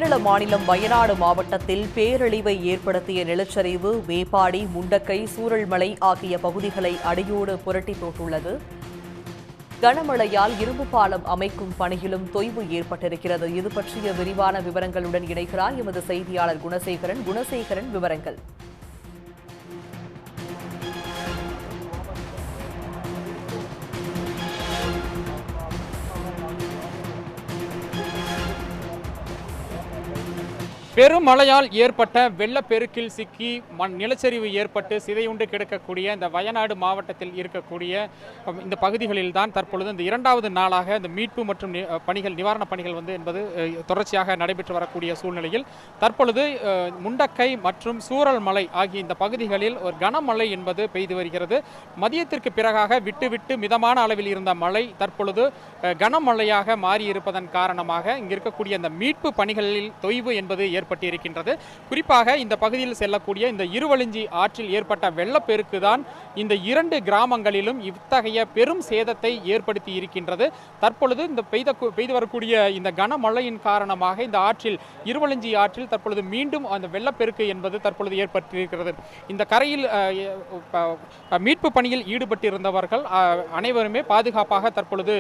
கேரள மாநிலம் வயநாடு மாவட்டத்தில் பேரழிவை ஏற்படுத்திய நிலச்சரிவு மேப்பாடி, முண்டக்கை, சூரல்மலை ஆகிய பகுதிகளை அடியோடு புரட்டி போட்டுள்ளது. கனமழையால் இரும்பு பாலம் அமைக்கும் பணியிலும் தொய்வு ஏற்பட்டிருக்கிறது. இது பற்றிய விரிவான விவரங்களுடன் இணைகிறார் எமது செய்தியாளர் குணசேகரன். விவரங்கள். பெரும் மழையால் ஏற்பட்ட வெள்ளப்பெருக்கில் சிக்கி நிலச்சரிவு ஏற்பட்டு சிதையுண்டு கிடக்கக்கூடிய இந்த வயநாடு மாவட்டத்தில் இருக்கக்கூடிய இந்த பகுதிகளில் தான் தற்பொழுது இந்த இரண்டாவது நாளாக இந்த மீட்பு மற்றும் நிவாரணப் பணிகள் என்பது தொடர்ச்சியாக நடைபெற்று வரக்கூடிய சூழ்நிலையில் தற்பொழுது முண்டக்கை மற்றும் சூரல்மலை ஆகிய இந்த பகுதிகளில் ஒரு கனமழை என்பது பெய்து வருகிறது. மதியத்திற்கு பிறகாக விட்டு மிதமான அளவில் இருந்த மழை தற்பொழுது கனமழையாக மாறியிருப்பதன் காரணமாக இங்கு இருக்கக்கூடிய இந்த மீட்பு பணிகளில் தொய்வு என்பது ஏற்பட்டிருக்கின்றது. குறிப்பாக இந்த பகுதியில் செல்லக்கூடிய இந்த இருவழிஞ்சி ஆற்றில் ஏற்பட்ட வெள்ளப்பெருக்கு தான் இந்த இரண்டு கிராமங்களிலும் இத்தகைய பெரும் சேதத்தை ஏற்படுத்தி இருக்கின்றது. தற்பொழுது இந்த பெய்து வரக்கூடிய இந்த கனமழையின் காரணமாக இந்த ஆற்றில் இருவழிஞ்சி ஆற்றில் தற்பொழுது மீண்டும் அந்த வெள்ளப்பெருக்கு என்பது தற்பொழுது ஏற்பட்டிருக்கிறது. இந்த கரையில் மீட்பு பணியில் ஈடுபட்டிருந்தவர்கள் அனைவருமே பாதுகாப்பாக தற்பொழுது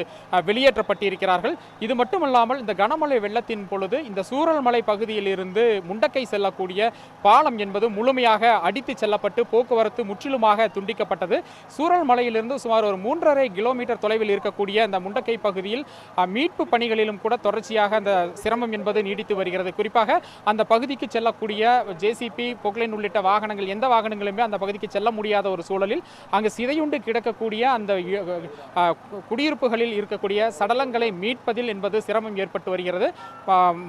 வெளியேற்றப்பட்டிருக்கிறார்கள். இது மட்டுமல்லாமல் இந்த கனமழை வெள்ளத்தின் பொழுது இந்த சூரல்மலை பகுதியில் இருந்து முண்டக்கை செல்லக்கூடிய பாலம் என்பது முழுமையாக அடித்து செல்லப்பட்டு போக்குவரத்து முற்றிலுமாக துண்டிக்கப்பட்டது. சூரல்மலையிலிருந்து சுமார் ஒரு 3.5 கிலோமீட்டர் தொலைவில் இருக்கக்கூடிய அந்த முண்டக்கை பகுதியில் மீட்பு பணிகளிலும் கூட தொடர்ச்சியாக அந்த சிரமம் என்பது நீடித்து வருகிறது. குறிப்பாக அந்த பகுதிக்கு செல்லக்கூடிய ஜேசிபி, பொக்லைன் உள்ளிட்ட வாகனங்கள் எந்த வாகனங்களுமே அந்த பகுதிக்கு செல்ல முடியாத ஒரு சூழலில் அங்கு சிதையுண்டு கிடக்கக்கூடிய அந்த குடியிருப்புகளில் இருக்கக்கூடிய சடலங்களை மீட்பதில் என்பது சிரமம் ஏற்பட்டு வருகிறது.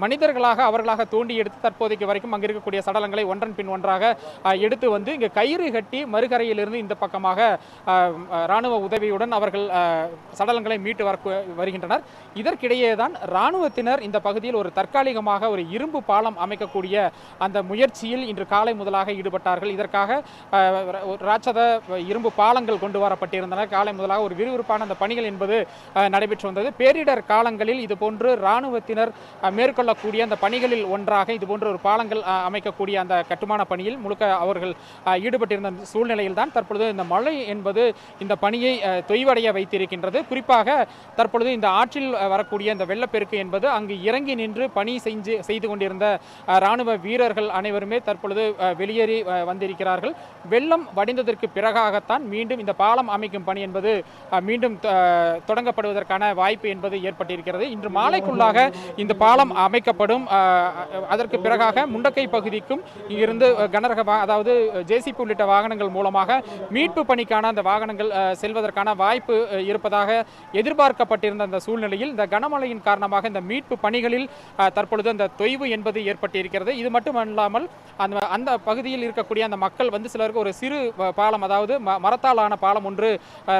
மனிதர்களாக அவர்களாக தோண்டி எடுத்து தற்போதைக்கு வரைக்கும் அங்கு இருக்கக்கூடிய சடலங்களை ஒன்றன் பின் ஒன்றாக எடுத்து வந்து இங்கு கயிறு கட்டி மறுகரையிலிருந்து இந்த பக்கமாக இராணுவ உதவியுடன் அவர்கள் சடலங்களை மீட்டு வருகின்றனர். இதற்கிடையே தான் இராணுவத்தினர் இந்த பகுதியில் ஒரு தற்காலிகமாக ஒரு இரும்பு பாலம் அமைக்கக்கூடிய அந்த முயற்சியில் இன்று காலை முதலாக ஈடுபட்டார்கள். இதற்காக ராட்சத இரும்பு பாலங்கள் கொண்டு வரப்பட்டிருந்தன. காலை முதலாக ஒரு விறுவிறுப்பான அந்த பணிகள் என்பது நடைபெற்று வந்தது. பேரிடர் காலங்களில் இதுபோன்று இராணுவத்தினர் மேற்கொள்ளக்கூடிய அந்த பணிகளில் ஒன்றாக இதுபோன்ற ஒரு பாலங்கள் அமைக்கக்கூடிய அந்த கட்டுமான பணியில் முழுக்க அவர்கள் ஈடுபட்டிருந்த சூழ்நிலையில் தான் தற்பொழுது இந்த மழை என்பது இந்த பணியை தொய்வடைய வைத்திருக்கின்றது. குறிப்பாக தற்பொழுது இந்த ஆற்றில் வரக்கூடிய இந்த வெள்ளப்பெருக்கு என்பது அங்கு இறங்கி நின்று பணி செய்து கொண்டிருந்த இராணுவ வீரர்கள் அனைவருமே தற்பொழுது வெளியேறி வந்திருக்கிறார்கள். வெள்ளம் வடிந்ததற்கு பிறகாகத்தான் மீண்டும் இந்த பாலம் அமைக்கும் பணி என்பது மீண்டும் தொடங்கப்படுவதற்கான வாய்ப்பு என்பது ஏற்பட்டிருக்கிறது. இன்று மாலைக்குள்ளாக இந்த பாலம் அமைக்கப்படும். அதற்கு பிறகாக முண்டக்கை பகுதிக்கும் இங்கிருந்து கனரக அதாவது ஜேசிபி உள்ளிட்ட வாகனங்கள் மூலமாக மீட்பு பணிக்கான அந்த வாகனங்கள் செல்வதற்கான வாய்ப்பு இருப்பதாக எதிர்பார்க்கப்பட்டிருந்த அந்த சூழ்நிலையில் இந்த கனமழையின் காரணமாக இந்த மீட்பு பணிகளில் தற்பொழுது அந்த தொய்வு என்பது ஏற்பட்டிருக்கிறது. இது மட்டுமல்லாமல் அந்த பகுதியில் இருக்கக்கூடிய அந்த மக்கள் சிலருக்கு ஒரு சிறு பாலம், அதாவது மரத்தாலான பாலம் ஒன்று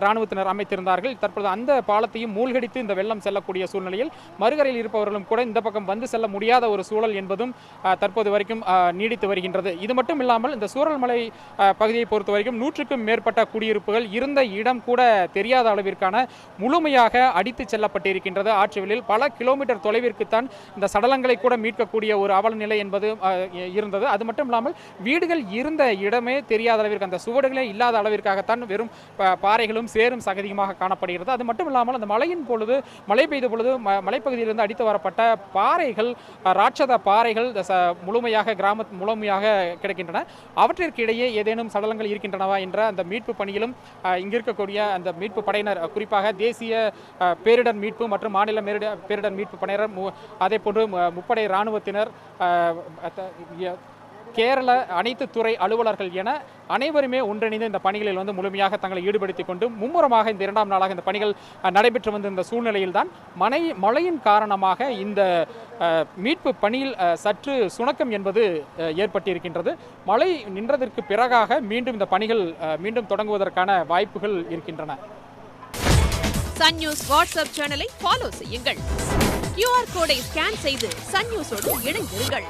இராணுவத்தினர் அமைத்திருந்தார்கள். தற்பொழுது அந்த பாலத்தையும் மூழ்கடித்து இந்த வெள்ளம் செல்லக்கூடிய சூழ்நிலையில் மறுகரையில் இருப்பவர்களும் கூட இந்த பக்கம் வந்து செல்ல முடியாத ஒரு சூழல் என்பதும் தற்போது வரைக்கும் நீடித்து வருகின்றது. இது மட்டும் இல்லாமல் இந்த சூரல்மலை பகுதியை பொறுத்த வரைக்கும் 100க்கும் மேற்பட்ட குடியிருப்புகள் இருந்த இடம் கூட தெரியாத அளவிற்கான முழுமையாக அடித்து செல்லப்பட்டிருக்கின்றது. ஆற்றுவெளியில் பல கிலோமீட்டர் தொலைவிற்குத்தான் இந்த சடலங்களை கூட மீட்கக்கூடிய ஒரு அவல நிலை என்பது இருந்தது. அது மட்டும் இல்லாமல் வீடுகள் இருந்த இடமே தெரியாத அளவிற்கு, அந்த சுவடுகளே இல்லாத அளவிற்காகத்தான் வெறும் பாறைகளும் சேரும் சகதியுமாக காணப்படுகிறது. அது மட்டும் இல்லாமல் அந்த மழை பெய்த பொழுது மலைப்பகுதியிலிருந்து அடித்து வரப்பட்ட பாறைகள், ராட்சத பாறைகள் முழுமையாக கிடைக்கின்றன. அவற்றிற்கு இடையே ஏதேனும் சடலங்கள் இருக்கின்றனவா என்ற அந்த மீட்பு பணியிலும் இங்கு இருக்கக்கூடிய அந்த மீட்பு படையினர், குறிப்பாக தேசிய பேரிடர் மீட்பு மற்றும் மாநில பேரிடர் மீட்பு படையினர், அதே போன்று முப்படை இராணுவத்தினர், கேரள அனைத்து துறை அலுவலர்கள் என அனைவருமே ஒன்றிணைந்து இந்த பணிகளில் முழுமையாக தங்களை ஈடுபடுத்திக் கொண்டு மும்முரமாக இந்த இரண்டாம் நாளாக இந்த பணிகள் நடைபெற்று வந்த இந்த சூழ்நிலையில் தான் மழையின் காரணமாக இந்த மீட்பு பணியில் சற்று சுணக்கம் என்பது ஏற்பட்டிருக்கின்றது. மழை நின்றதற்கு பிறகாக மீண்டும் இந்த பணிகள் மீண்டும் தொடங்குவதற்கான வாய்ப்புகள் இருக்கின்றன. சன் நியூஸ் வாட்ஸ்அப் சேனலை ஃபாலோ செய்யுங்கள். QR கோடை ஸ்கேன் செய்து சன் நியூஸோடு இணைந்திருங்கள்.